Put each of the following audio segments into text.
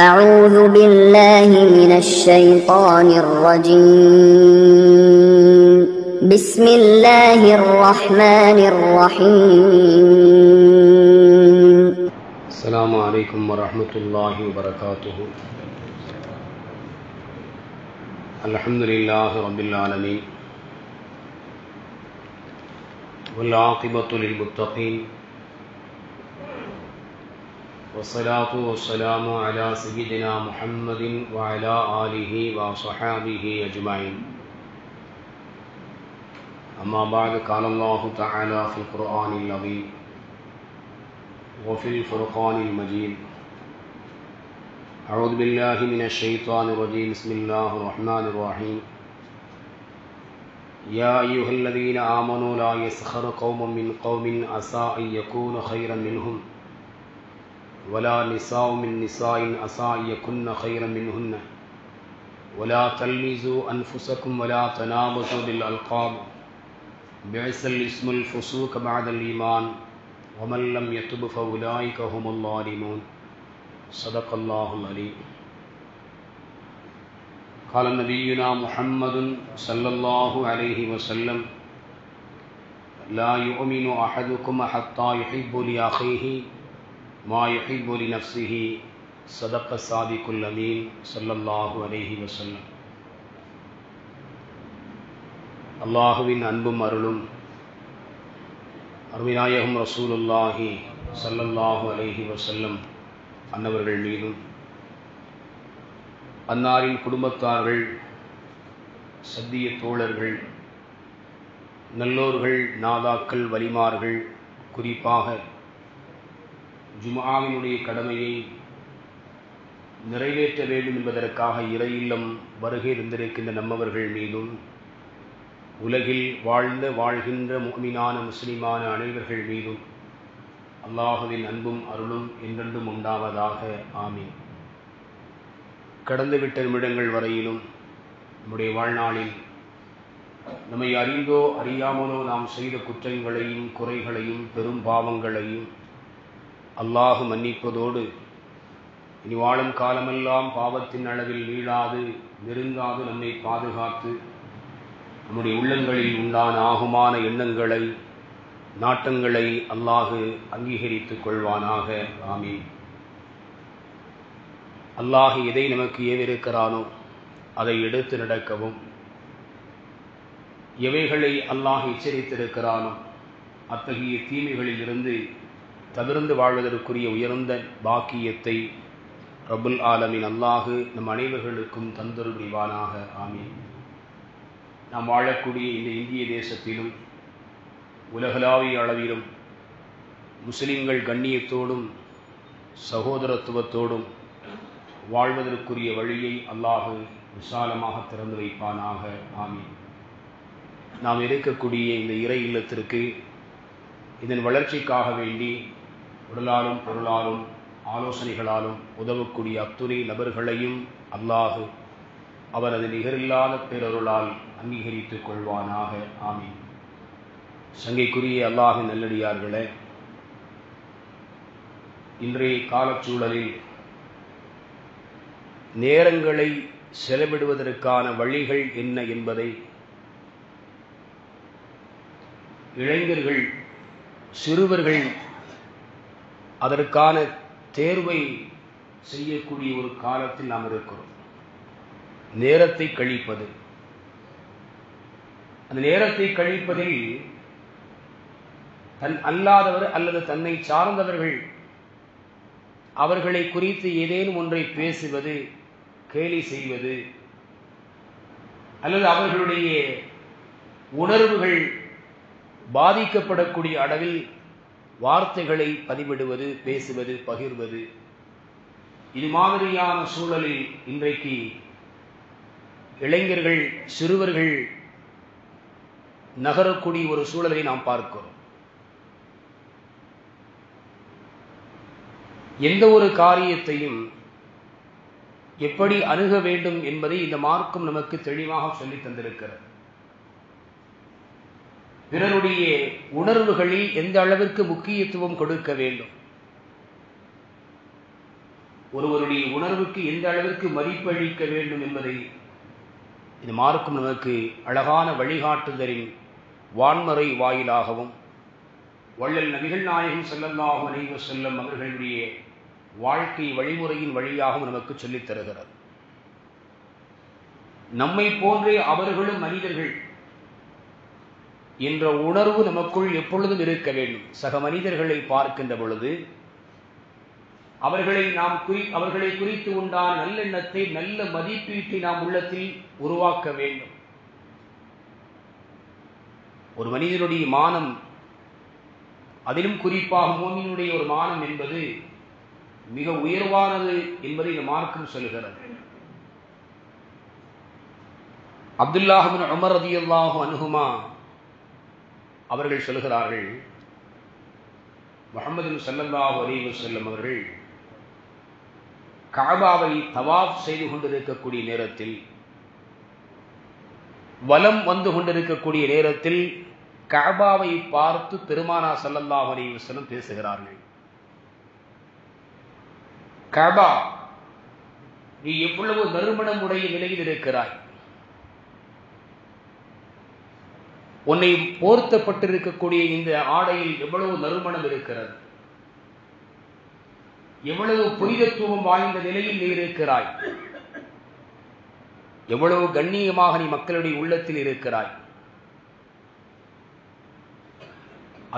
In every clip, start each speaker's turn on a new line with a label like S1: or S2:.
S1: أعوذ بالله من الشيطان الرجيم بسم الله الرحمن الرحيم
S2: السلام عليكم ورحمة الله وبركاته. الحمد لله رب العالمين والعاقبة للمتقين والصلاة والسلام على سيدنا محمد وعلى آله وصحابه أجمعين. أما بعد، قال الله تعالى في القرآن العظيم وفي الفرقان المجيد: أعوذ بالله من الشيطان الرجيم. بسم الله الرحمن الرحيم. يا أيها الذين آمنوا لا يسخر قوم من قوم عسى أن يكونوا خيرا منهم ولا نساء من نساء عسى أن يكن خيرا منهن ولا تلمزوا أنفسكم ولا تنابزوا بالألقاب بئس الاسم الفسوق بعد الإيمان ومن لم يتب فأولئك هم الظالمون. صدق الله العليم. قال نبينا محمد صلى الله عليه وسلم: لا يؤمن أحدكم حتى يحب لأخيه ما يحب لنفسه. صدق الصادق الأمين صلى الله عليه وسلم. அல்லாஹுவின் அன்பும் அருளும் அருமைநாயகம் ரசூலுல்லாஹி ஸல்லல்லாஹு அலைஹி வஸல்லம் அன்னவர்கள் மீதும், அன்னாரின் குடும்பத்தார்கள், சத்திய தோழர்கள், நல்லோர்கள், நாதாக்கள், வலிமார்கள், குறிப்பாக ஜும்ஆவினுடைய கடமையை நிறைவேற்ற வேண்டும் என்பதற்காக இறை இல்லம் வருகை இருந்திருக்கின்ற நம்மவர்கள் மீதும், உலகில் வாழ்கின்ற முஃமினான முஸ்லிமான அனைவர்கள் மீதும் அல்லாஹுவின் அன்பும் அருளும் என்றென்றும் உண்டாவதாக. ஆமீன். கடந்துவிட்ட நிமிடங்கள் வரையிலும் நம்முடைய வாழ்நாளில் நம்மை அறிந்தோ அறியாமலோ நாம் செய்த குற்றங்களையும் குறைகளையும் பெரும் பாவங்களையும் அல்லாஹ் மன்னிப்பதோடு இனி வாழும் காலமெல்லாம் பாவத்தின் அளவில் வீழாது நெருங்காது நம்மை பாதுகாத்து நம்முடைய உள்ளங்களில் உண்டான ஆகுமான எண்ணங்களை, நாட்டங்களை அல்லாஹு அங்கீகரித்துக் கொள்வானாக. ஆமீன். அல்லாஹ் எதை நமக்கு ஏவிருக்கிறானோ அதை எடுத்து நடக்கவும், எவைகளை அல்லாஹ் எச்சரித்திருக்கிறானோ அத்தகைய தீமைகளில் இருந்து தவிர்ந்து வாழ்வதற்குரிய உயர்ந்த பாக்கியத்தை ரப்புல் ஆலமீன் அல்லாஹு நம் அனைவர்களுக்கும் தந்தருள் புரிவானாக. ஆமீன். நாம் வாழக்கூடிய இந்த இந்திய தேசத்திலும் உலகளாவிய அளவிலும் முஸ்லிம்கள் கண்ணியத்தோடும் சகோதரத்துவத்தோடும் வாழ்வதற்குரிய வழியை அல்லாஹு விசாலமாக திறந்து வைப்பானாக. ஆமீன். நாம் இருக்கக்கூடிய இந்த இறை இல்லத்திற்கு இதன் வளர்ச்சிக்காக வேண்டி உடலாலும் பொருளாலும் ஆலோசனைகளாலும் உதவக்கூடிய அத்துணை நபர்களையும் அல்லாஹு அவரது நிகரில்லாத பேரருளால் அங்கீகரித்துக் கொள்வானாக. ஆமீன். சங்கைக்குரிய அல்லாஹின் நல்லடியார்களே, இன்றைய காலச்சூழலில் நேரங்களை செலவிடுவதற்கான வழிகள் என்ன என்பதை இளைஞர்கள், சிறுவர்கள் அதற்கான தேர்வை செய்யக்கூடிய ஒரு காலத்தில் நாம் இருக்கிறோம். நேரத்தை கழிப்பது, அந்த நேரத்தை கழிப்பதில் தன் அல்லாதவர் அல்லது தன்னை சார்ந்தவர்கள் அவர்களை குறித்து ஏதேனும் ஒன்றை பேசுவது, கேலி செய்வது, அல்லது அவர்களுடைய உணர்வுகள் பாதிக்கப்படக்கூடிய அளவில் வார்த்தைகளை பதிவிடுவது, பேசுவது, பகிர்வது, இது மாதிரியான சூழலில் இன்றைக்கு இளைஞர்கள், சிறுவர்கள் நகரக்கூடிய ஒரு சூழலை நாம் பார்க்கிறோம். எந்த ஒரு காரியத்தையும் எப்படி அணுக வேண்டும் என்பதை இந்த மார்க்கம் நமக்கு தெளிவாக சொல்லித் தந்திருக்கிறது. பிறருடைய உணர்வுகளில் எந்த அளவிற்கு முக்கியத்துவம் கொடுக்க வேண்டும், ஒருவருடைய உணர்வுக்கு எந்த அளவிற்கு மதிப்பளிக்க வேண்டும் என்பதை இது மார்க்கம் நமக்கு அழகான வழிகாட்டுதலின் வான்மறை வாயிலாகவும் வள்ளல் நபிகள் நாயகம் ஸல்லல்லாஹு அலைஹி வஸல்லம் அவர்களுடைய வாழ்க்கை வழிமுறையின் வழியாகவும் நமக்கு சொல்லித் தருகிறது. நம்மை போன்றே அவர்களும் மனிதர்கள் என்ற உணர்வு நமக்குள் எப்பொழுதும் இருக்க வேண்டும். சக மனிதர்களை பார்க்கின்ற பொழுது அவர்களை குறித்து உண்டான நல்லெண்ணத்தை, நல்ல மதிப்பீட்டை நாம் உள்ளத்தில் உருவாக்க வேண்டும். ஒரு மனிதனுடைய மானம், அதிலும் குறிப்பாக மூமினுடைய ஒரு மானம் என்பது மிக உயர்வானது என்பதை இந்த மார்க்கம் சொல்கிறது. அப்துல்லாஹ் இப்னு உமர் ரலியல்லாஹு அன்ஹுமா அவர்கள் சொல்கிறார்கள், முஹம்மது ஸல்லல்லாஹு அலைஹி வஸல்லம் அவர்கள் கஅபாவை தவாஃப் செய்து கொண்டிருக்கக்கூடிய நேரத்தில், வலம் வந்து கொண்டிருக்கக்கூடிய நேரத்தில் கஅபாவை பார்த்து பெருமானார் ஸல்லல்லாஹு அலைஹி வஸல்லம் பேசுகிறார்கள். கஅபா, நீ எவ்வளவு நறுமணம் உடைய நிலையில் இருக்கிறாய், உன்னை போர்த்தப்பட்டிருக்கக்கூடிய இந்த ஆடையில் எவ்வளவு நறுமணம் இருக்கிறது, எவ்வளவு புனிதத்துவம் வாய்ந்த நிலையில் நீ இருக்கிறாய், எவ்வளவு கண்ணியமாக நீ மக்களுடைய உள்ளத்தில் இருக்கிறாய்.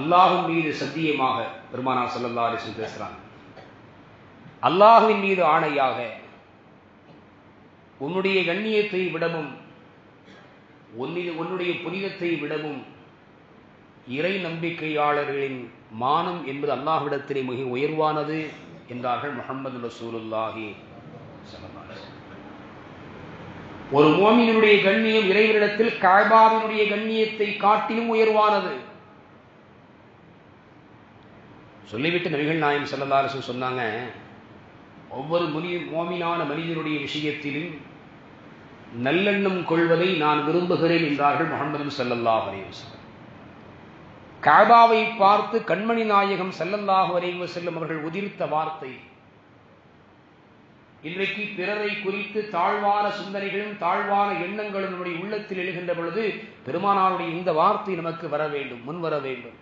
S2: அல்லாஹ்வின் மீது சத்தியமாக பெருமானார் ஸல்லல்லாஹு அலைஹி வஸல்லம் பேசுறாங்க, அல்லாஹ்வின் மீது ஆணையாக உன்னுடைய கண்ணியத்தை விடவும் உன்னுடைய புனிதத்தை விடவும் இறை நம்பிக்கையாளர்களின் மானம் என்பது அல்லாஹ்விடத்திலே மிக உயர்வானது என்றார்கள் முஹம்மது ரசூலுல்லாஹி ஸல்லல்லாஹு அலைஹி வஸல்லம். ஒரு முஃமினுடைய கண்ணியம் இறைவனிடத்தில் கஅபாவினுடைய கண்ணியத்தை காட்டிலும் உயர்வானது. சொல்லிவிட்டு நபிகள் நாயகம் ஸல்லல்லாஹு அலைஹி வஸல்லம் சொன்னாங்க, ஒவ்வொரு முஃமினான மனிதனுடைய விஷயத்திலும் நல்லெண்ணம் கொள்வதை நான் விரும்புகிறேன் என்றார்கள் முஹம்மது ஸல்லல்லாஹு அலைஹி வஸல்லம். கஅபாவை பார்த்து கண்மணி நாயகம் ஸல்லல்லாஹு அலைஹி வஸல்லம் அவர்கள் உதிர்த்த வார்த்தை, இன்றைக்கு பிறரை குறித்து தாழ்வான சிந்தனைகளும் தாழ்வான எண்ணங்களும் நம்முடைய உள்ளத்தில் எழுகின்ற பொழுது பெருமானாருடைய இந்த வார்த்தை நமக்கு வர வேண்டும், முன்வர வேண்டும்.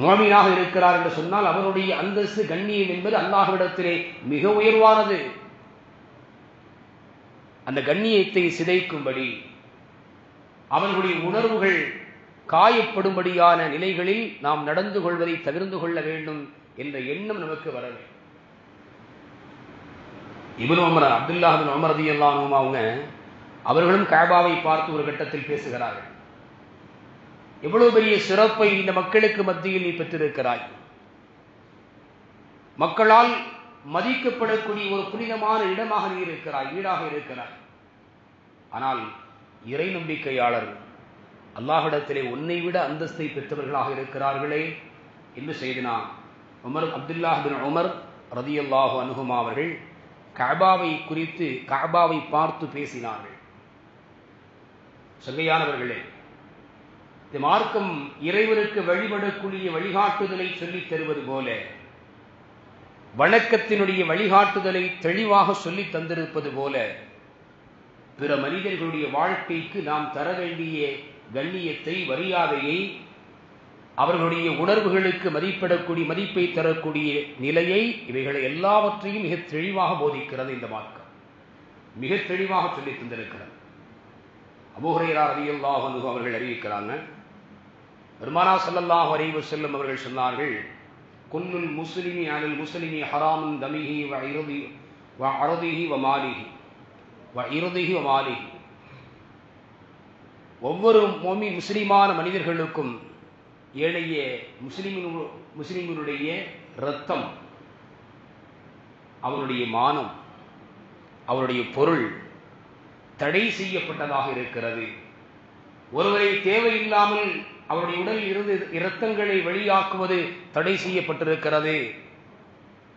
S2: முஃமினாக இருக்கிறார் என்று சொன்னால் அவருடைய அந்தஸ்து, கண்ணியம் என்பது அல்லாஹ்விடத்திலே மிக உயர்வானது. அந்த கண்ணியத்தை சிதைக்கும்படி, அவர்களுடைய உணர்வுகள் காயப்படும்படியான நிலைகளில் நாம் நடந்து கொள்வதை தவிர்த்து கொள்ள வேண்டும் என்ற எண்ணம் நமக்கு வர வேண்டும். இப்னு உமர், அப்துல்லாஹ் இப்னு உமர் ரலியல்லாஹு அன்ஹு அவர்களும் கஅபாவை பார்த்து ஒரு கட்டத்தில் பேசுகிறார்கள், எவ்வளவு பெரிய சிறப்பை இந்த மக்களுக்கு மத்தியில் நீ பெற்றிருக்கிறாய், மக்களால் மதிக்கப்படக்கூடிய ஒரு புனிதமான இடமாக நீ இருக்கிறாய், வீடாக இருக்கிறாய். ஆனால் இறை நம்பிக்கையாளர் அல்லாஹ்விடத்திலே உன்னை விட அந்தஸ்தை பெற்றவர்களாக இருக்கிறார்களே என்று செய்தினா அப்துல்லாஹ் பின் உமர் ரலியல்லாஹு அன்ஹுமா அவர்கள் கஅபாவை குறித்து, கஅபாவை பார்த்து பேசினார்கள். சங்கையானவர்களே, இந்த மார்க்கம் இறைவனுக்கு வழிபடக்கூடிய வழிகாட்டுதலை சொல்லித் தருவது போல வணக்கத்தினுடைய வழிகாட்டுதலை தெளிவாக சொல்லி தந்திருப்பது போல பிற மனிதர்களுடைய வாழ்க்கைக்கு நாம் தர வேண்டிய கண்ணியத்தை, மரியாதையை, அவர்களுடைய உணர்வுகளுக்கு மதிப்பை தரக்கூடிய நிலையை, இவைகளை எல்லாவற்றையும் மிக தெளிவாக போதிக்கிறது இந்த மார்க்கம், மிக தெளிவாக சொல்லி தந்திருக்கிறது. அபூ ஹுரைரா ரலியல்லாஹு அன்ஹு அவர்கள் அறிவிக்கிறாங்க, பெருமானார் ஸல்லல்லாஹு அலைஹி வஸல்லம் அவர்கள் சொன்னார்கள், குல்லுல் முஸ்லிமி அலல் முஸ்லிமி ஹராமுன் தமிஹி வ அரதிஹி வ மாலிஹி வ இர்திஹி வ மாலிஹி. ஒவ்வொரு முஸ்லிமான மனிதர்களுக்கும் ஏழைய முஸ்லிமினுடைய இரத்தம், அவனுடைய மானம், அவருடைய பொருள் தடை செய்யப்பட்டதாக இருக்கிறது. ஒருவரை தேவையில்லாமல் அவருடைய உடலில் இருந்து இரத்தங்களை வெளியாக்குவது தடை செய்யப்பட்டிருக்கிறது.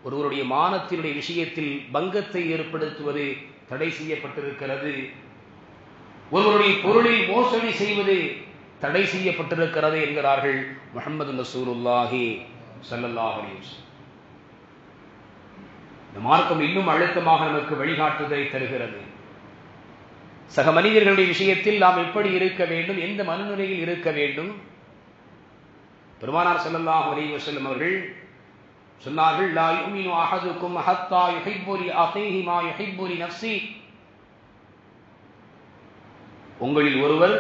S2: ஒருவருடைய மானத்தினுடைய விஷயத்தில் பங்கத்தை ஏற்படுத்துவது தடை செய்யப்பட்டிருக்கிறது. ஒருவருடைய பொருளில் மோசடி செய்வது தடை செய்யப்பட்டிருக்கிறது என்கிறார்கள் முஹம்மது ரசூலுல்லாஹி ஸல்லல்லாஹு அலைஹி வஸல்லம். இந்த மார்க்கம் இன்னும் அழுத்தமாக நமக்கு வழிகாட்டுதலை தருகிறது. சக மனிதர்களுடைய விஷயத்தில் நாம் எப்படி இருக்க வேண்டும், எந்த மனநிலையில் இருக்க வேண்டும். பெருமானார் ஸல்லல்லாஹு அலைஹி வஸல்லம் அவர்கள் சொன்னார்கள், லா யுமினு அஹதுக்கும் ஹத்தா யுஹிப்பு லி அஹீஹி மா யுஹிப்பு லி நஃப்ஸி. உங்களில் ஒருவர்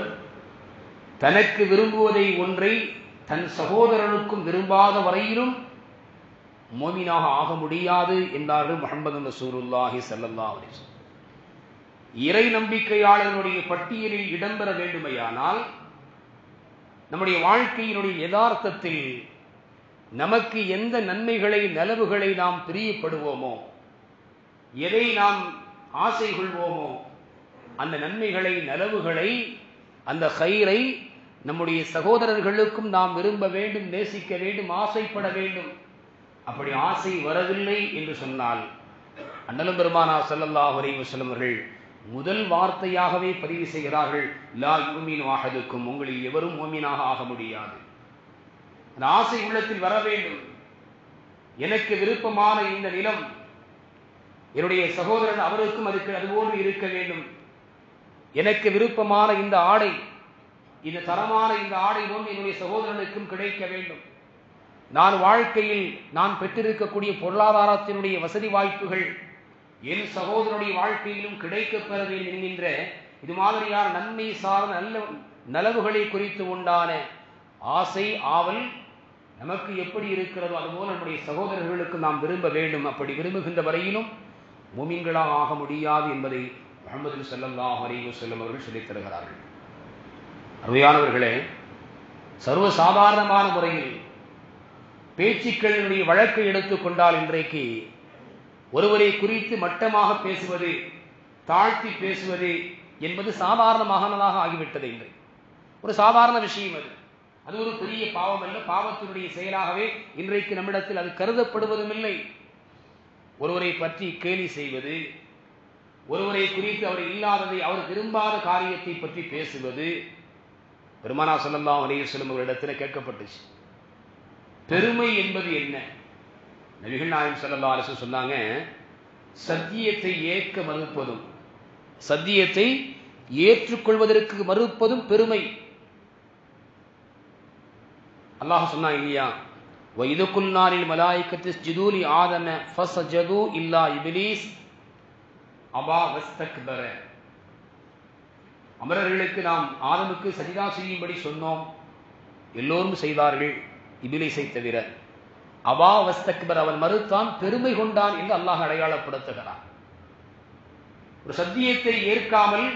S2: தனக்கு விரும்புவதை ஒன்றை தன் சகோதரனுக்கும் விரும்பாத வரையிலும் மோமினாக ஆக முடியாது என்றார்கள் முஹம்மது ரசூலுல்லாஹி ஸல்லல்லாஹு அலைஹி வஸல்லம். இறை நம்பிக்கையாளர்களுடைய பட்டியலில் இடம்பெற வேண்டுமையானால் நம்முடைய வாழ்க்கையினுடைய யதார்த்தத்தில் நமக்கு எந்த நன்மைகளை நலவுகளை நாம் பிரியப்படுவோமோ, எதை நாம் ஆசை கொள்வோமோ, அந்த நன்மைகளை நலவுகளை அந்த ஹைரை நம்முடைய சகோதரர்களுக்கும் நாம் விரும்ப வேண்டும், நேசிக்க வேண்டும், ஆசைப்பட வேண்டும். அப்படி ஆசை வரவில்லை என்று சொன்னால் அண்ணலும் பெருமானார் ஸல்லல்லாஹு அலைஹி வஸல்லம் அவர்கள் முதல் வார்த்தையாகவே பதிவு செய்கிறார்கள், லா யுமினு அஹதுக்கும், உங்களில் எவரும் மோமினாக ஆக முடியாது. அந்த ஆசை உள்ளத்தில் வர வேண்டும். எனக்கு விருப்பமான இந்த நிலம் என்னுடைய சகோதரன் அவருக்கும் அதுபோன்று இருக்க வேண்டும். எனக்கு விருப்பமான இந்த ஆடை, இந்த தரமான இந்த ஆடை போன்று என்னுடைய சகோதரனுக்கும் கிடைக்க வேண்டும். நான் வாழ்க்கையில் நான் பெற்றிருக்கக்கூடிய பொருளாதாரத்தினுடைய வசதி வாய்ப்புகள் என் சகோதரனுடைய வாழ்க்கையிலும் கிடைக்கப் பெற வேண்டும் என்கின்ற இது மாதிரியான நன்மை சார்ந்த நல்ல நலவுகளை குறித்து உண்டான ஆசை ஆவல் நமக்கு எப்படி இருக்கிறதோ அதுபோல் நம்முடைய சகோதரர்களுக்கு நாம் விரும்ப வேண்டும். அப்படி விரும்புகின்ற வரையிலும் முஃமின்களாக ஆக முடியாது என்பதை முஹம்மது ஸல்லல்லாஹு அலைஹி வஸல்லம் அவர்கள் சொல்லித் தருகிறார்கள். அருமையானவர்களே, சர்வசாதாரணமான முறையில் பேச்சுக்களினுடைய வழக்கை எடுத்துக்கொண்டால் இன்றைக்கு ஒருவரை குறித்து மட்டமாக பேசுவது, தாழ்த்தி பேசுவது என்பது சாதாரணமானதாக ஆகிவிட்டது. இன்றைக்கு ஒரு சாதாரண விஷயம் அது ஒரு பெரிய பாவம் அல்ல, பாவத்தினுடைய செயலாகவே இன்றைக்கு நம்மிடத்தில் அது கருதப்படுவதும் இல்லை. ஒருவரை பற்றி கேலி செய்வது, ஒருவரை குறித்து அவர் இல்லாததை, அவர் விரும்பாத காரியத்தை பற்றி பேசுவது. பெருமானார் ஸல்லல்லாஹு அலைஹி வஸல்லம் அவர்களிடத்தில் கேட்கப்பட்டுச்சு, பெருமை என்பது என்ன? நபிகள் நாயகம் ஸல்லல்லாஹு அலைஹி வஸல்லம் சொன்னாங்க, சத்தியத்தை ஏற்க மறுப்பதும் சத்தியத்தை ஏற்றுக்கொள்வதற்கு மறுப்பதும் பெருமை. அல்லாஹ் சொன்னான் இல்லையா, வஇது குல்னா லில் மலாயிகத்தி இஸ்ஜுது லி ஆதம ஃபஸஜது இல்லா இப்லீஸ் அபா வஸ்தக்பர. அமரர்களுக்கு நாம் ஆதமுக்கு சஜிதா செய்யும்படி சொன்னோம், எல்லோரும் செய்தார்கள், இப்லீஸை தவிர. அபா வஸ்தக்பர், அவன் மறுத்தான், பெருமை கொண்டான் என்று அல்லாஹ் அடையாளப்படுத்துகிறான். ஒரு சத்தியத்தை ஏற்காமல்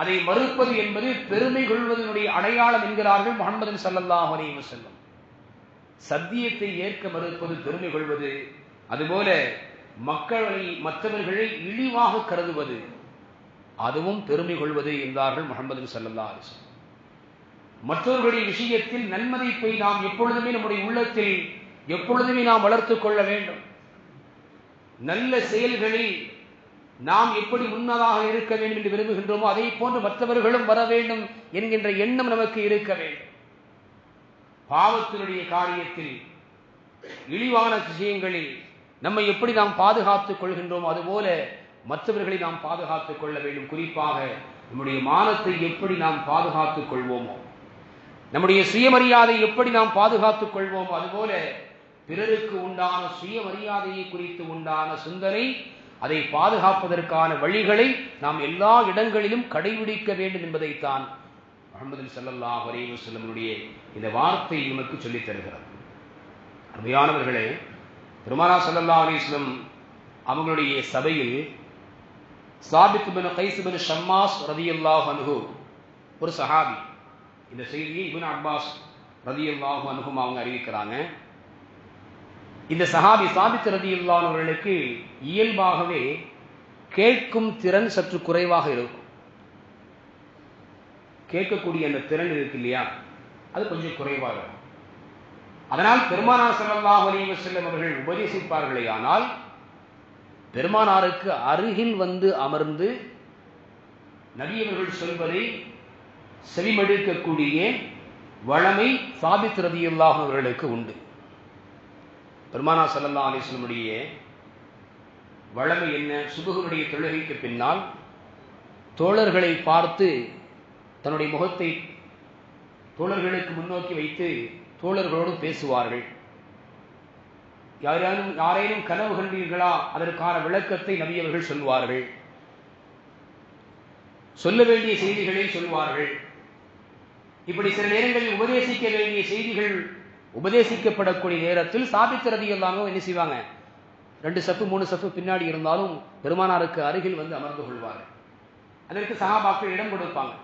S2: அதை மறுப்பது என்பது பெருமை கொள்வதனுடைய அடையாளம் என்கிறார்கள் முஹம்மது ஸல்லல்லாஹு அலைஹி வஸல்லம். சத்தியத்தை ஏற்க மறுப்பது பெருமை கொள்வது, அதுபோல மற்றவர்களை இழிவாக கருதுவது அதுவும் பெருமை கொள்வது என்றார்கள் முஹம்மது ஸல்லல்லாஹு அலைஹி வஸல்லம். மற்றவர்களுடைய விஷயத்தில் நன்மதிப்பை நாம் எப்பொழுதுமே நம்முடைய உள்ளத்தில் எப்பொழுதுமே நாம் வளர்த்துக் கொள்ள வேண்டும். நல்ல செயல்களில் நாம் எப்படி முன்னதாக இருக்க வேண்டும் என்று விரும்புகின்றோமோ அதை போன்று மற்றவர்களும் வர வேண்டும் என்கின்ற எண்ணம் நமக்கு இருக்க வேண்டும். பாவத்தினுடைய காரியத்தில், இழிவான விஷயங்களில் நம்மை எப்படி நாம் பாதுகாத்துக் கொள்கின்றோமோ அதுபோல மற்றவர்களை நாம் பாதுகாத்துக் கொள்ள வேண்டும். குறிப்பாக நம்முடைய மானத்தை எப்படி நாம் பாதுகாத்துக் கொள்வோமோ, நம்முடைய சுயமரியாதை எப்படி நாம் பாதுகாத்துக் கொள்வோமோ அதுபோல பிறருக்கு உண்டான சுயமரியாதையை குறித்து உண்டான சிந்தனை, அதை பாதுகாப்பதற்கான வழிகளை நாம் எல்லா இடங்களிலும் கடைபிடிக்க வேண்டும் என்பதைத்தான் முஹம்மது ஸல்லல்லாஹு அலைஹி வஸல்லம் இந்த வார்த்தை நமக்கு சொல்லித் தருகிறது. அருமையானவர்களே, பெருமானார் ஸல்லல்லாஹு அலைஹி வஸல்லம் அவங்களுடைய சபையில் சாபித் பின் கைஸ் பின் ஷம்மாஸ் ரலியல்லாஹு அன்ஹு ஒரு சஹாபி, இந்த செய்தியை இப்னு அப்பாஸ் ரலியல்லாஹு அன்ஹும் அவங்க அறிவிக்கிறாங்க. இந்த சஹாபி சாபித் ரலியல்லாஹு அன்ஹு அவர்களுக்கு இயல்பாகவே கேட்கும் திறன் சற்று குறைவாக இருக்கும். கேட்கக்கூடிய அந்த திறன் இருக்கு இல்லையா, அது கொஞ்சம் குறைவாக இருக்கும். அதனால் பெருமானார் ஸல்லல்லாஹு அலைஹி வஸல்லம் அவர்கள் உபதேசிப்பார்களே ஆனால் பெருமானாருக்கு அருகில் வந்து அமர்ந்து நபி அவர்கள் சொல்வதை செவிமடுக்கக்கூடிய வளமை சாபித் ரலியல்லாஹு அவர்களுக்கு உண்டு. பெருமானார் ஸல்லல்லாஹு அலைஹி வஸல்லம் வழமை என்ன? சுபுகனுடைய தொழுகைக்கு பின்னால் தோழர்களை பார்த்து தன்னுடைய முகத்தை தோழர்களுக்கு முன்னோக்கி வைத்து தோழர்களோடு பேசுவார்கள். யாரேனும் கனவு கண்டீர்களா? அதற்கான விளக்கத்தை நபி அவர்கள் சொல்வார்கள். சொல்ல வேண்டிய செய்திகளை சொல்வார்கள். இப்படி சில நேரங்களில் உபதேசிக்க வேண்டிய செய்திகள் உபதேசிக்கப்படக்கூடிய நேரத்தில் சாபித் ரலியல்லாஹு அன்ஹு என்ன செய்வாங்க? 2 சஃப் 3 சஃப் பின்னாடி இருந்தாலும் பெருமானாருக்கு அருகில் வந்து அமர்ந்து கொள்வார்கள். அதற்கு சஹாபாக்கள் இடம் கொடுப்பாங்க.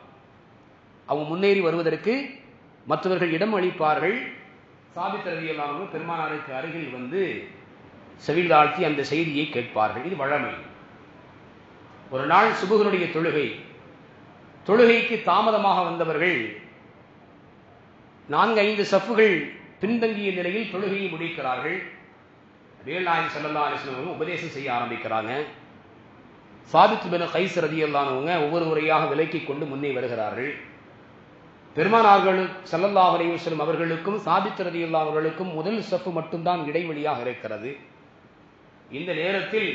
S2: அவங்க முன்னேறி வருவதற்கு மற்றவர்கள் இடம் அளிப்பார்கள். சாபித் ரலியல்லாஹு அன்ஹு பெருமானாருக்கு அருகில் வந்து செவில் தாழ்த்தி அந்த செய்தியை கேட்பார்கள். இது வழமை. ஒரு நாள் சுபுகனுடைய தொழுகைக்கு தாமதமாக வந்தவர்கள் 4-5 சஃப்புகள் பின்தங்கிய நிலையில் தொழுகையை முடிக்கிறார்கள். நபிகள் நாயகம் ஸல்லல்லாஹு அலைஹி வஸல்லம் உபதேசம் செய்ய ஆரம்பிக்கிறாங்க. சாபித் பின் கைஸ் ரலியல்லாஹு அன்ஹு ஒவ்வொரு முறையாக விலக்கி கொண்டு முன்னே வருகிறார்கள். பெருமானார்கள் ஸல்லல்லாஹு அலைஹி வஸல்லம் அவர்களுக்கும் சாபித் ரலியல்லாஹு அன்ஹு அவர்களுக்கும் முதல் சஃப் மட்டும்தான் இடைவெளியாக இருக்கிறது. இந்த நேரத்தில்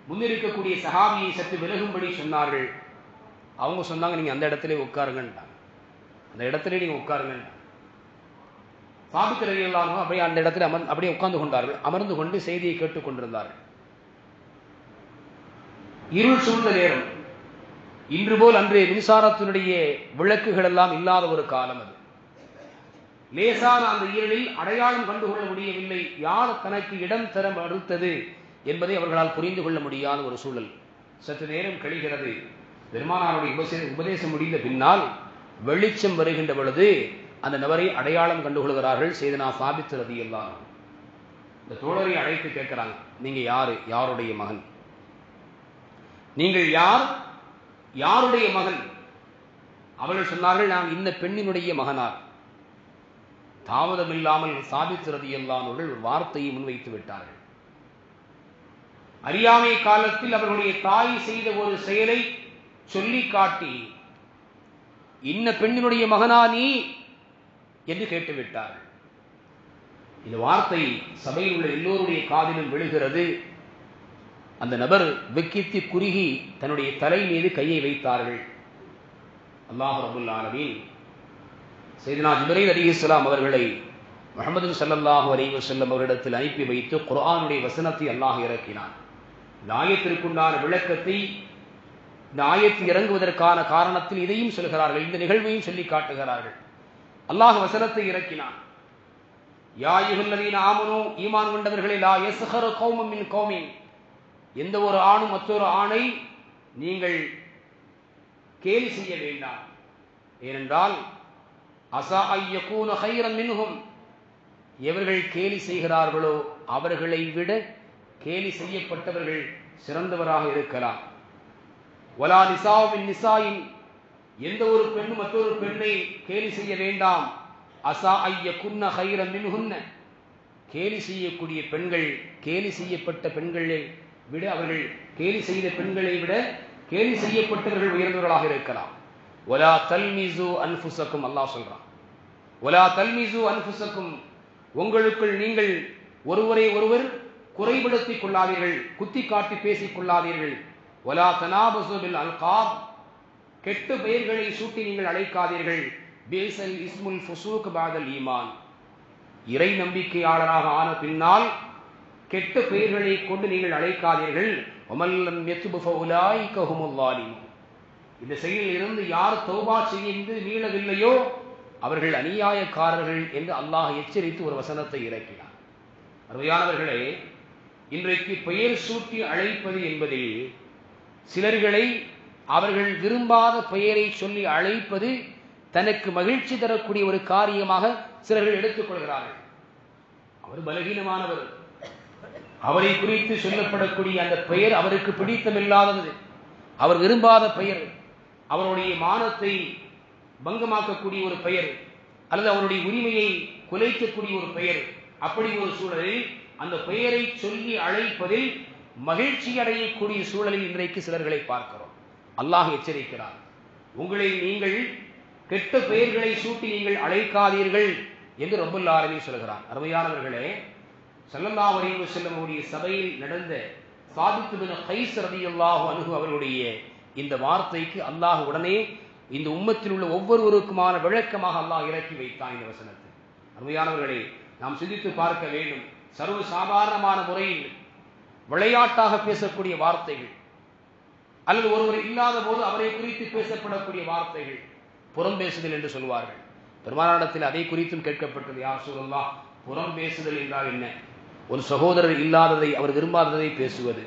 S2: முன்னிருக்கக்கூடிய சஹாபியை சற்று விலகும்படி சொன்னார்கள். அவங்க சொன்னாங்க, நீங்க அந்த இடத்துல உட்காருங்கன்றாங்க. அந்த இடத்துல நீங்க உட்காருங்க. சாபித் ரலியல்லாஹு அன்ஹு அப்படியே அந்த இடத்துல அப்படியே உட்கார்ந்து கொண்டார்கள். அமர்ந்து கொண்டு செய்தியை கேட்டுக் கொண்டிருந்தார்கள். இருள் சூழ்ந்த நேரம். இன்று போல் அன்று மின்சாரத்தினுடைய விளக்குகள் எல்லாம் இல்லாத ஒரு காலம் அது. லேசான அந்த இருளில் அடையாளம் கண்டுகொள்ள முடியவில்லை. யார் தனக்கு இடம் தர மறுத்தது என்பதை அவர்களால் புரிந்து கொள்ள முடியாத ஒரு சூழல். சற்று நேரம் கழிகிறது. பெருமானாருடைய உபதேசம் முடிந்த பின்னால் வெளிச்சம் வருகின்ற பொழுது அந்த நபரை அடையாளம் கண்டுகொள்கிறார்கள். செய்தனா சாபித் ரலியல்லாஹு அன்ஹு இந்த தோழரை அழைத்து கேட்கிறாங்க, நீங்க யாரு? யாருடைய மகன்? நீங்கள் யார்? யாருடைய மகன்? அவர்கள் சொன்னார்கள், நான் இந்த பெண்ணினுடைய மகனார். தாமதமில்லாமல் சாபித் ரலியல்லாஹு அன்ஹு ஒரு வார்த்தையை முன்வைத்து விட்டார்கள். அறியாமை காலத்தில் அவர்களுடைய தாய் செய்த ஒரு செயலை சொல்லி காட்டி, இன்ன பெண்ணினுடைய மகனா நீ என்று கேட்டுவிட்டார்கள். இந்த வார்த்தை சபையில் உள்ள எல்லோருடைய காதிலும் விழுகிறது. அந்த நபர் வெக்கித்து குறுகி தன்னுடைய தலை மீது கையை வைத்தார்கள். அல்லாஹ் ரப்பல் ஆலமீன் சையதுனா ஜிப்ரீல் அலைஹிஸ்ஸலாம் அவர்களை முஹம்மது ஸல்லல்லாஹு அலைஹி வஸல்லம் அவர்களிடத்தில் அனுப்பி வைத்து குர்ஆனுடைய வசனத்தை அல்லாஹ் இறக்கினான். இந்த ஆயத்திற்குண்டான விளக்கத்தை, இந்த ஆயத்து இறங்குவதற்கான காரணத்தில் இதையும் சொல்கிறார்கள், இந்த நிகழ்வையும் சொல்லி காட்டுகிறார்கள். அல்லாஹ் வசனத்தை இறக்கினான். யா அய்யுஹல்லதீன ஆமனூ, ஈமான் கொண்டவர்களே, லா யஸ்ஹரு கௌமும் மின் கௌமின், எந்த ஒரு ஆணும் மற்றொரு ஆணை நீங்கள் கேலி செய்ய வேண்டாம். ஏனென்றால் அஸா அய்யகூன கைரன் மின்ஹும், எவர்கள் கேலி செய்கிறார்களோ அவர்களை விட கேலி செய்யப்பட்டவர்கள் சிறந்தவராக இருக்கலாம். வலா நிசாஉ மின் நிசாயின், எந்த ஒரு பெண்ணும் மற்றொரு பெண்ணை கேலி செய்ய வேண்டாம். அஸா அய்யகுன்ன கைரன் மின்ஹுன்ன, கேலி செய்யக்கூடிய பெண்கள் கேலி செய்யப்பட்ட பெண்களை விட, அவர்கள் கேலி செய்த பெண்களை விட கேலி செய்யப்பட்டவர்கள் உயர்ந்தவர்களாக இருக்கலாம். வலா தல்மிசு அன்ஃபுஸக்கும், அல்லாஹ் சொல்றான், வலா தல்மிசு அன்ஃபுஸக்கும், உங்களுக்குள் நீங்கள் ஒருவரை ஒருவர் குறைபடுத்திக் கொள்ளாதீர்கள், குத்தி காட்டி பேசிக் கொள்ளாதீர்கள். வலா தனாபசு பில் அல்காப், கெட்ட பெயர்களை சூட்டி நீங்கள் அழைக்காதீர்கள். பேசல் இஸ்முல் ஃபுசூக் பாதல் ஈமான், இறை நம்பிக்கையாளராக ஆன பின்னால் கெட்ட பெயர்களை கொண்டு நீங்கள் அழைக்காதீர்கள். வமல்லம் யத்துபு ஃபஉலாயிக ஹுமுல் ஸாலிமூன், இந்த செயலில் இருந்து யார் தௌபா செய்து மீளவில்லையோ அவர்கள் அநியாயக்காரர்கள் என்று அல்லாஹ் எச்சரித்து ஒரு வசனத்தை இறக்கினார். அருமையானவர்களே, இன்றைக்கு பெயர் சூட்டி அழைப்பது என்பதில் சிலர்களை அவர்கள் விரும்பாத பெயரை சொல்லி அழைப்பது தனக்கு மகிழ்ச்சி தரக்கூடிய ஒரு காரியமாக சிலர்கள் எடுத்துக்கொள்கிறார்கள். அவர் பலகீனமானவர், அவரை குறித்து சொல்லப்படக்கூடிய அந்த பெயர் அவருக்கு பிடித்தமில்லாதது, அவர் விரும்பாத பெயர், அவருடைய மானத்தை பங்கமாக்கக்கூடிய ஒரு பெயர், அல்லது அவருடைய உரிமையை குலைக்கக்கூடிய ஒரு பெயர். அப்படி ஒரு சூழலில் அந்த பெயரை சொல்லி அழைப்பதில் மகிழ்ச்சி அடையக்கூடிய சூழலில் இன்றைக்கு சிலர்களை பார்க்கிறோம். அல்லாஹ் எச்சரிக்கிறார், உங்களை நீங்கள் கெட்ட பெயர்களை சூட்டி நீங்கள் அழைக்காதீர்கள் என்று ரப்பல் ஆலமீன் சொல்கிறார். அருமையானவர்களே, ஸல்லல்லாஹு அலைஹி வஸல்லம் அவருடைய சபையில் நடந்த சாபித் பின் கைஸ் ரலியல்லாஹு அன்ஹு அவர்களுடைய இந்த வார்த்தைக்கு அல்லாஹ் உடனே இந்த உம்மத்தில் உள்ள ஒவ்வொருவருக்குமான விளக்கமாக அல்லாஹ் இறக்கி வைத்தான் இந்த வசனத்தை. அருமையானவர்களே, நாம் சிந்தித்து பார்க்க வேண்டும். சர்வ சாதாரணமான முறையில் விளையாட்டாக பேசக்கூடிய வார்த்தைகள் அல்லது ஒருவர் இல்லாத போது அவரை குறித்து பேசப்படக்கூடிய வார்த்தைகள் புறம் பேசுதல் என்று சொல்வார்கள். பெருமானாரிடத்தில் அதை குறித்தும் கேட்கப்பட்டது. யா ரசூலல்லாஹ், புறம் பேசுதல் என்றால் என்ன? ஒரு சகோதரர் இல்லாததை, அவர் விரும்பாததை பேசுவது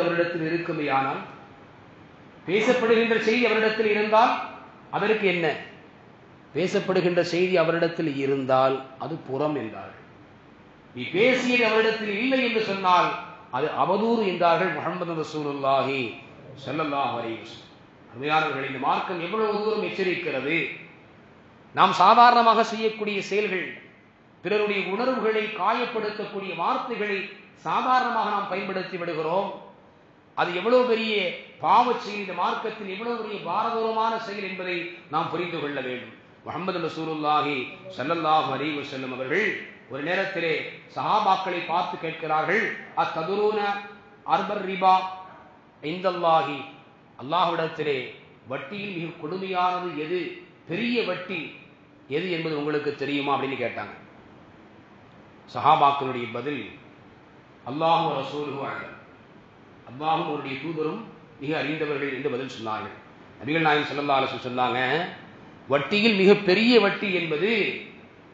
S2: அவரிடத்தில் இருக்குமையானால், பேசப்படுகின்ற செய்தி அவரிடத்தில் இருந்தால் அதற்கு என்ன? பேசப்படுகின்ற செய்தி அவரிடத்தில் இருந்தால் அது புறம் என்றார்கள். நீ பேசியது அவரிடத்தில் இல்லை என்று சொன்னால் அது அவதூறு என்றார்கள் முஹம்மது ரசூலுல்லாஹி ஸல்லல்லாஹு அலைஹி வஸல்லம். அருமையானவர்களே, இந்த மார்க்கம் எவ்வளவு தூரம் எச்சரிக்கிறது. நாம் சாதாரணமாக செய்யக்கூடிய செயல்கள், பிறருடைய உணர்வுகளை காயப்படுத்தக்கூடிய வார்த்தைகளை சாதாரணமாக நாம் பயன்படுத்தி விடுகிறோம். அது எவ்வளவு பெரிய பாவச் செயல், இந்த மார்க்கத்தில் எவ்வளவு பெரிய பாரதூரமான செயல் என்பதை நாம் புரிந்து கொள்ள வேண்டும். முஹம்மது ரசூலுல்லாஹி ஸல்லல்லாஹு அலைஹி வஸல்லம் அவர்கள் ஒரு நேரத்திலே சஹாபாக்களை பார்த்து கேட்கிறார்கள், அத்ததுரூன அர்பர் ரிபா இந்தல்லாஹி, அல்லாஹ்விடத்திலே வட்டியில் மிக கொடுமையானது எது, பெரிய வட்டி எது என்பது உங்களுக்கு தெரியுமா அப்படின்னு கேட்டாங்க. சஹாபாக்களுடைய பதில், அல்லாஹு ரசூலுஹு அலம், அல்லாஹும் அவருடைய தூதரும் மிக அறிந்தவர்கள் என்று பதில் சொன்னார்கள். நபிகள் நாயகம் ஸல்லல்லாஹு அலைஹி வஸல்லம் சொன்னாங்க, வட்டியில் மிக பெரிய வட்டி என்பது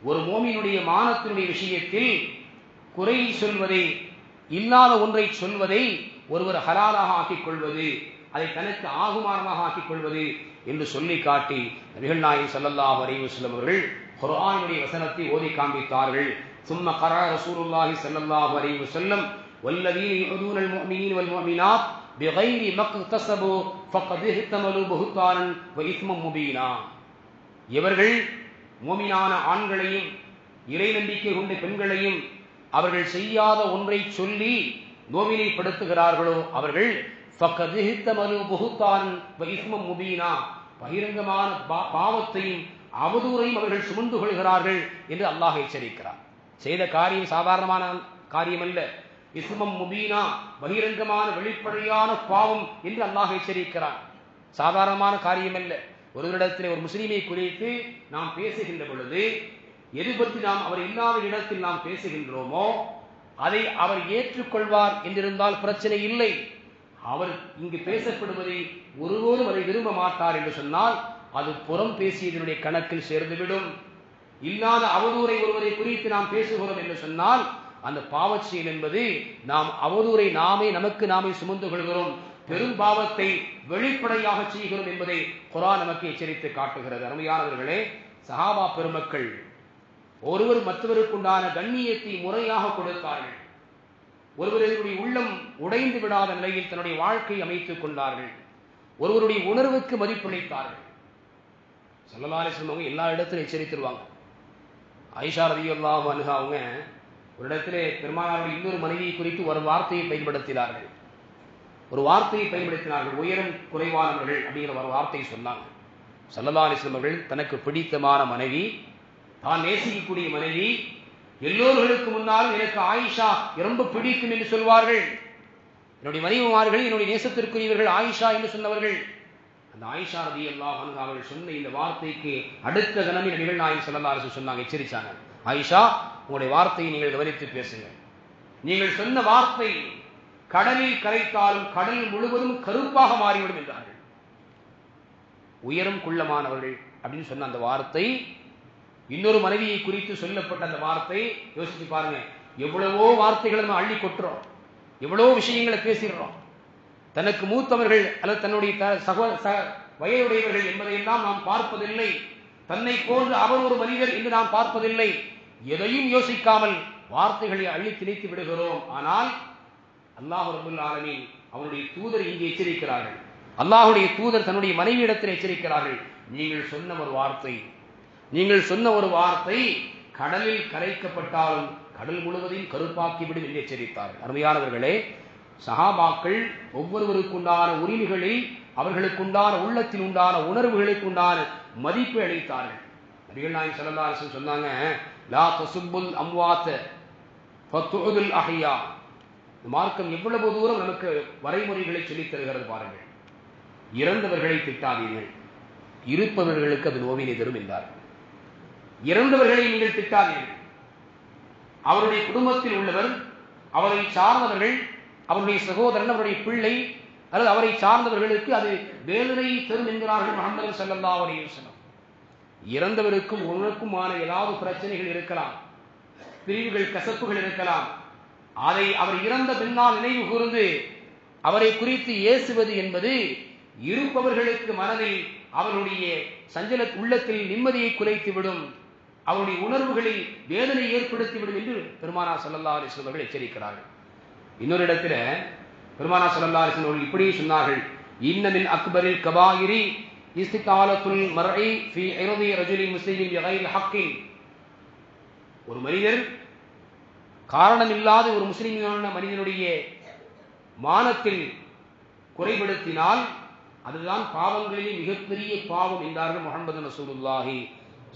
S2: ஒரு மோமினுடைய மானத்தினுடைய விஷயத்தில் குறை சொல்வதை, இல்லாத ஒன்றை சொல்வதை ஒருவர் ஹலாலாக ஆக்கிக் கொள்வது, அதை தனக்கு ஆகுமானமாக ஆக்கிக் கொள்வது என்று சொல்லி காட்டி நபிகள் நாயகம் ஸல்லல்லாஹு அலைஹி வஸல்லம் அவர்கள் குர்ஆனுடைய வசனத்தை ஓதி காண்பித்தார்கள். ثم قرأ رسول الله صلى الله عليه وسلم والذين يؤذون المؤمنين والمؤمنات بغير ما اكتسبوا فقد احتملوا بهتانا واثما مبينا. இவர்கள் முஃமினான ஆண்களையும் இறை நம்பிக்கை கொண்ட பெண்களையும் அவர்கள் செய்யாத ஒன்றை சொல்லி நோவினைப்படுத்துகிறார்களோ அவர்கள் ஃபக்கத் இஹ்தமலு புஹ்தானன் வ இஸ்மம் முபீனா, பகிரங்கமான பாவத்தையும் அவதூறையும் அவர்கள் சுமந்து கொள்கிறார்கள் என்று அல்லாஹ் எச்சரிக்கிறார். செய்த காரியம் சாதாரணமான காரியம் அல்ல, இஸ்மம் முபீனா, பகிரங்கமான வெளிப்படையான பாவம் என்று அல்லாஹ் எச்சரிக்கிறான். சாதாரணமான காரியம் அல்ல. ஒருவரிடத்தில் ஒரு முஸ்லீமை குறித்து நாம் பேசுகின்ற பொழுது எது பற்றி நாம் அவர் இல்லாத இடத்தில் நாம் பேசுகின்றோமோ அதை அவர் ஏற்றுக்கொள்வார் என்றிருந்தால் பிரச்சனை இல்லை. அவர் இங்கு பேசப்படுவதை ஒருவரும் அதை விரும்ப மாட்டார் என்று சொன்னால் அது புறம் பேசியதனுடைய கணக்கில் சேர்ந்துவிடும். இல்லாத அவதூறை ஒருவரை குறித்து நாம் பேசுகிறோம் என்று சொன்னால் அந்த பாவச்செயல் என்பது நாம் அவதூறை நமக்கு நாமே சுமந்து கொள்கிறோம், பெரும் பாவத்தை வெளிப்படையாக செய்கிறோம் என்பதை குர்ஆன் நமக்கு எச்சரித்து காட்டுகிறது. அருமையானவர்களே, சஹாபா பெருமக்கள் ஒருவர் மற்றவருக்குண்டான கண்ணியத்தை முறையாக கொடுத்தார்கள். ஒருவருடைய உள்ளம் உடைந்து விடாத நிலையில் தன்னுடைய வாழ்க்கை அமைத்துக் கொண்டார்கள். ஒருவருடைய உணர்வுக்கு மதிப்பளித்தார்கள். ஸல்லல்லாஹு அலைஹி வஸல்லம் எல்லா இடத்திலும் எச்சரித்திருவாங்க. ஆயிஷா ரலியல்லாஹு அன்ஹா அவங்க ஒரு இடத்திலே பெருமானாருடைய இன்னொரு மனைவியை குறித்து ஒரு வார்த்தையை பயன்படுத்தினார்கள். உயரம் குறைவானவர்கள் அப்படிங்கிற ஒரு வார்த்தையை சொன்னாங்க. ஸல்லல்லாஹு அலைஹி வஸல்லம் அவர்கள் தனக்கு பிடித்தமான மனைவி, தான் நேசிக்கக்கூடிய மனைவி, எல்லோர்களுக்கு முன்னாலும் எனக்கு ஆயிஷா ரொம்ப பிடிக்கும் என்று சொல்வார்கள். என்னுடைய மனைவிமார்கள் என்னுடைய நேசத்திற்குரியவர்கள் ஆயிஷா என்று சொன்னவர்கள். அந்த ஆயிஷா ரலியல்லாஹு அன்ஹா அவர்கள் சொன்ன இந்த வார்த்தைக்கு அடுத்த கணமே நபிகள் நாயகம் ஸல்லல்லாஹு அலைஹி வஸல்லம் சொன்னாங்க, எச்சரிச்சாங்க, ஆயிஷா உங்களுடைய வார்த்தையை நீங்கள் கவனித்து பேசுங்க. நீங்கள் சொன்ன வார்த்தை கடலில் கரைத்தாலும் கடல் முழுவதும் கருப்பாக மாறிவிடும் என்றார்கள். உயரம் குள்ளமானவர்கள் அப்படின்னு சொன்ன அந்த வார்த்தை, இன்னொரு மனைவியை குறித்து சொல்லப்பட்ட அந்த வார்த்தை, யோசிச்சு பாருங்க. எவ்வளவோ வார்த்தைகளை நம்ம அள்ளி கொட்டுறோம், எவ்வளவோ விஷயங்களை பேசிடுறோம். தனக்கு மூத்தவர்கள் அல்லது தன்னுடைய வயதுடையவர்கள் என்பதையெல்லாம் நாம் பார்ப்பதில்லை. தன்னை போன்று அவர் ஒரு மனிதர் என்று நாம் பார்ப்பதில்லை. எதையும் யோசிக்காமல் வார்த்தைகளை அள்ளி திணித்து விடுகிறோம். ஆனால் அல்லாஹ் ரப்பல் ஆலமீன் அவருடைய தூதர் இங்கே எச்சரிக்கிறார்கள். அல்லாஹ்வுடைய தூதர் தன்னுடைய மனைவியிடத்தில் எச்சரிக்கிறார்கள், நீங்கள் சொன்ன ஒரு வார்த்தை கடலில் கரைக்கப்பட்டாலும் கடல் முழுவதையும் கருப்பாக்கிவிடும் என்று எச்சரித்தார்கள். அருமையானவர்களே, சஹாபாக்கள் ஒவ்வொருவருக்குண்டான உரிமைகளை, அவர்களுக்குண்டான உள்ளத்தில் உண்டான உணர்வுகளுக்கு உண்டான மதிப்பு அளித்தார்கள். நபிகள் நாயகம் ஸல்லல்லாஹு அலைஹி வஸல்லம் சொன்னாங்க, லா தசுப்புல் அம்வாத் ஃபதுதுல் அஹ்யா, இந்த மார்க்கம் எவ்வளவு தூரம் நமக்கு வரைமுறைகளை சொல்லித் தருகிறது பாருங்கள். இறந்தவர்களை திட்டாதீர்கள், இருப்பவர்களுக்கு அது நோவினை தரும் என்றார்கள். இறந்தவர்களை நீங்கள் திட்டாதீர்கள். அவருடைய குடும்பத்தில் உள்ளவர், அவரை சார்ந்தவர்கள், அவருடைய சகோதரன், அவருடைய பிள்ளை அல்லது அவரை சார்ந்தவர்களுக்கு அது வேதனையை தரும் என்கிறார்கள் முஹம்மது ஸல்லல்லாஹு அலைஹி வஸல்லம். இறந்தவருக்கும் உனக்குமான ஏதாவது பிரச்சனைகள் இருக்கலாம், பிரிவுகள், கசப்புகள் இருக்கலாம். அதை அவர் இறந்த பின்னால் நினைவு கூர்ந்து அவரை குறித்து ஏசுவது என்பது இருப்பவர்களுக்கு மனதில் அவருடைய சஞ்சல உள்ளத்தில் நிம்மதியை குலைத்துவிடும், அவருடைய உணர்வுகளில் வேதனை ஏற்படுத்திவிடும் என்று பெருமானார் ஸல்லல்லாஹு அலைஹி வஸல்லம் அவர்கள் எச்சரிக்கிறார்கள். இன்னொரு இடத்துல பெருமானார் ஸல்லல்லாஹு அலைஹி வஸல்லம் அவர்கள் இப்படி சொன்னார்கள், இன்ன மின் அக்பரில் கபாயிரி இஸ்திகாலத்துல் மர்இ ஃபீ இர்தி ரஜுலின் முஸ்லிமின் பிகைரி ஹக்கின். ஒரு மனிதர் காரணம் இல்லாத ஒரு முஸ்லிமான மனிதனுடைய மானத்தில் குறைபடுத்தினால் அதுதான் பாவங்களிலே மிகப்பெரிய பாவம் என்றார்கள் முஹம்மது ரசூலுல்லாஹி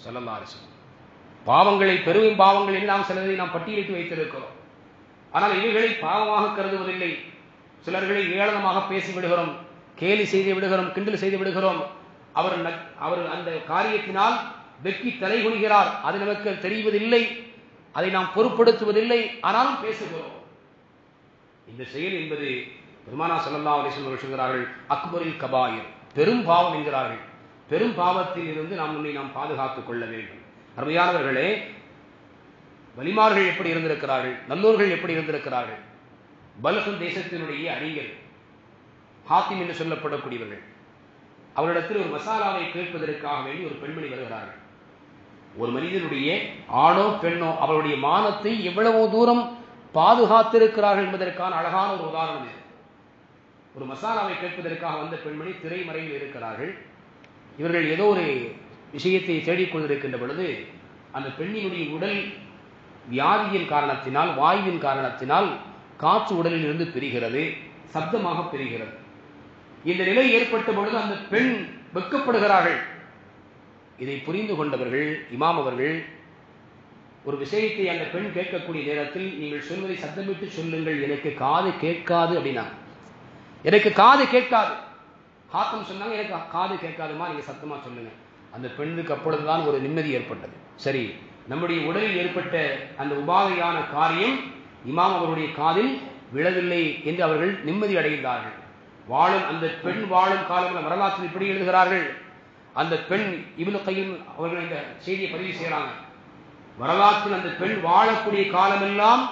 S2: ஸல்லல்லாஹு அலைஹி வஸல்லம். பாவங்களை பெரும் பாவங்கள் என்று நாம் சிலரை நாம் பட்டியலிட்டு வைத்திருக்கிறோம். ஆனால் இவைகளை பாவமாக கருதுவதில்லை. சிலர்களை ஏளனமாக பேசி விடுகிறோம், கேலி செய்து விடுகிறோம், கிண்டல் செய்து விடுகிறோம். அவர் அந்த காரியத்தினால் வெக்கி தலைகுனிகிறார், அது நமக்கு தெரிவதில்லை, அதை நாம் பொருட்படுத்துவதில்லை, ஆனாலும் பேசுகிறோம். இந்த செயல் என்பது பெருமானார் ஸல்லல்லாஹு அலைஹி வஸல்லம் சொல்கிறார்கள், அக்பரில் கபாயிர், பெரும் பாவம் என்கிறார்கள். பெரும் பாவத்தில் இருந்து நாம் பாதுகாத்துக் கொள்ள வேண்டும். அருமையானவர்களே, வலிமார்கள் எப்படி இருந்திருக்கிறார்கள், நல்லோர்கள் எப்படி இருந்திருக்கிறார்கள். பல்க் தேசத்தினுடைய அறிஞர் ஹாத்திம் என்று சொல்லப்படக்கூடியவர்கள், அவரிடத்தில் ஒரு மசாலாவை கேட்பதற்காக வேண்டி ஒரு பெண்மணி வருகிறார்கள். ஒரு மனிதனுடைய ஆணோ பெண்ணோ அவருடைய மானத்தை எவ்வளவு தூரம் பாதுகாத்திருக்கிறார்கள் என்பதற்கான அழகான ஒரு உதாரணம் இது. ஒரு மசாலாவை கேட்பதற்காக வந்த பெண்மணி திரைமறையில் இருக்கிறார்கள். இவர்கள் ஏதோ ஒரு விஷயத்தை தேடிக்கொண்டிருக்கின்ற பொழுது அந்த பெண்ணினுடைய உடல் வியாதியின் காரணத்தினால், வாயுவின் காரணத்தினால் காற்று உடலில் இருந்து பிரிகிறது, சப்தமாக பிரிகிறது. இந்த நிலை ஏற்பட்ட பொழுது அந்த பெண் வெட்கப்படுகிறார்கள். இதை புரிந்து கொண்டவர்கள் இமாம் அவர்கள் ஒரு விஷயத்தை அந்த பெண் கேட்கக்கூடிய நேரத்தில், நீங்கள் சொல்வதை சத்தமிட்டு சொல்லுங்கள், எனக்கு காது கேட்காது அப்படின்னா, எனக்கு காது கேட்காது. ஹாத்தம் சொன்னாங்க, எனக்கு காது கேட்காதுமா, நீங்க சத்தமா சொல்லுங்க. அந்த பெண்ணுக்கு அப்பொழுதுதான் ஒரு நிம்மதி ஏற்பட்டது. சரி, நம்முடைய உடலில் ஏற்பட்ட அந்த உபாதையான காரியம் இமாம் அவருடைய காதில் விழவில்லை என்று அவர்கள் நிம்மதி அடைந்தார்கள். அந்த பெண் வாழும் காலம் வரலாற்றில் இப்படி எழுதுகிறார்கள். அந்த பெண் இப்னு கையிம் அவர்கள் இந்த செய்தியை பதிவு செய்கிறாங்க. வரலாற்றில் அந்த பெண் வாழக்கூடிய காலமெல்லாம்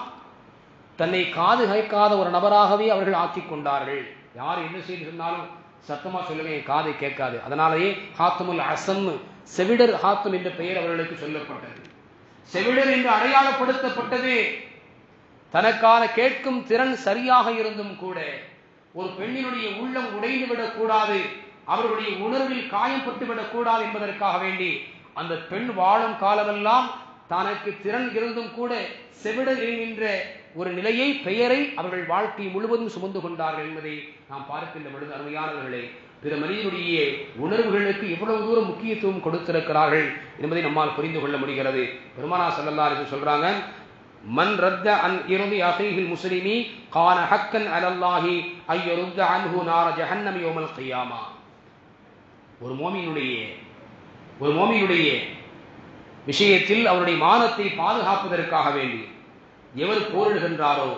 S2: தன்னை காது கேட்காத ஒரு நபராகவே அவர்கள் ஆக்கிக் கொண்டார்கள். யார் என்ன செய்து சொன்னாலும் சத்தமா சொல்லுங்க, என் காதை கேட்காது. அதனாலேயே ஹாத்தமுல் அசம், செவிடர் ஹாத்தம் என்ற பெயர் அவர்களுக்கு சொல்லப்பட்டது. செவிடர் என்று அடையாளப்படுத்தப்பட்டது. தனக்கான கேட்கும் திறன் சரியாக இருந்தும் கூட ஒரு பெண்ணினுடைய உள்ளம் உடைந்து விடக்கூடாது, அவர்களுடைய உணர்வில் காயப்பட்டு விடக்கூடாது என்பதற்காக வேண்டி அந்த பெண் வாழும் காலமெல்லாம் தனக்கு திறன் இருந்தும் கூட செவிடர் என்கின்ற ஒரு நிலையை, பெயரை அவர்கள் வாழ்க்கை முழுவதும் சுமந்து கொண்டார்கள் என்பதை நாம் பார்க்கின்ற பொழுது, அருமையானவர்களே, பிற மனிதனுடைய உணர்வுகளுக்கு எவ்வளவு தூரம் முக்கியத்துவம் கொடுத்திருக்கிறார்கள் என்பதை நம்மால் புரிந்து கொள்ள முடிகிறது. பெருமானார் ஸல்லல்லாஹு அலைஹி வஸல்லம் சொல்றாங்க, மன் ரத்த அன் இர்தி அஹீஹில் முஸ்லிமி கான ஹக்கன் அலல்லாஹி அய்யருத்த அன்ஹு நார ஜஹன்னம் யௌமல் கியாமா. ஒரு மோமினுடைய விஷயத்தில் அவருடைய மானத்தை பாதுகாப்பதற்காக வேண்டி எவர் போரிடுகின்றாரோ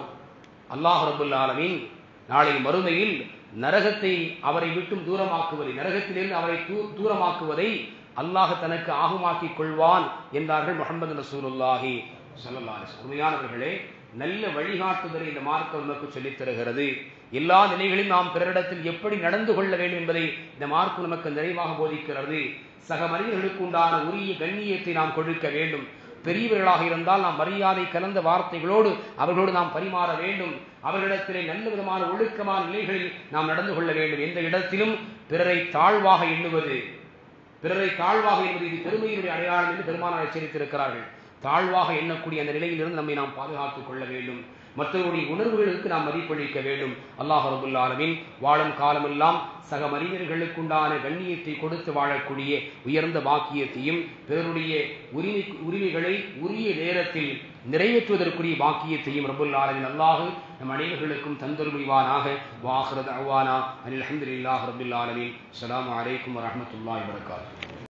S2: அல்லாஹ் ரப்பல் ஆலமீன் நாளை மறுமையில் நரகத்தை அவரை விட்டும் தூரமாக்குவதை, நரகத்திலிருந்து அவரை தூரமாக்குவதை அல்லாஹ் தனக்கு ஆகுமாக்கிக் கொள்வான் என்றார்கள் முஹம்மது ரசூலுல்லாஹி ஸல்லல்லாஹு அலைஹி வஸல்லம். உண்மையானவர்களே, நல்ல வழிகாட்டுதலை இந்த மார்க்கம் நமக்கு சொல்லித் தருகிறது. எல்லா நிலைகளிலும் நாம் பிறரிடத்தில் எப்படி நடந்து கொள்ள வேண்டும் என்பதை இந்த மார்க்கம் நமக்கு நிறைவாக போதிக்கிறது. சக மனிதர்களுக்கு உண்டான உரிய கண்ணியத்தை நாம் கொடுக்க வேண்டும். பெரியவர்களாக இருந்தால் நாம் மரியாதை கலந்த வார்த்தைகளோடு அவர்களோடு நாம் பரிமாற வேண்டும். அவர்களிடத்திலே நல்ல விதமான ஒழுக்கமான நிலைகளில் நாம் நடந்து கொள்ள வேண்டும். எந்த இடத்திலும் பிறரை தாழ்வாக எண்ணுவது இது பெருமையினுடைய அடையாளம் என்று பெருமானார் எச்சரித்திருக்கிறார்கள். தாழ்வாக எண்ணக்கூடிய அந்த நிலையிலிருந்து நம்மை நாம் பாதுகாத்துக் கொள்ள வேண்டும். மற்றவருடைய உணர்வுகளுக்கு நாம் மதிப்பளிக்க வேண்டும். அல்லாஹ் ரப்பல் ஆலமீன் வாழும் காலமெல்லாம் சக மனிதர்களுக்குண்டான கண்ணியத்தை கொடுத்து வாழக்கூடிய உயர்ந்த பாக்கியத்தையும் பிறருடைய உரிமைகளை உரிய நேரத்தில் நிறைவேற்றுவதற்குரிய பாக்கியத்தையும் ரப்பல் ஆலமீன் அல்லாஹ் நம் அனைவர்களுக்கும் தந்தருள்வானாக. வாஹிரு தஅவானா அனில் ஹம்துலில்லாஹி ரப்பில் ஆலமீன். அஸ்ஸலாமு அலைக்கும் வரஹ்மத்துல்லாஹி வபரகாத்துஹு.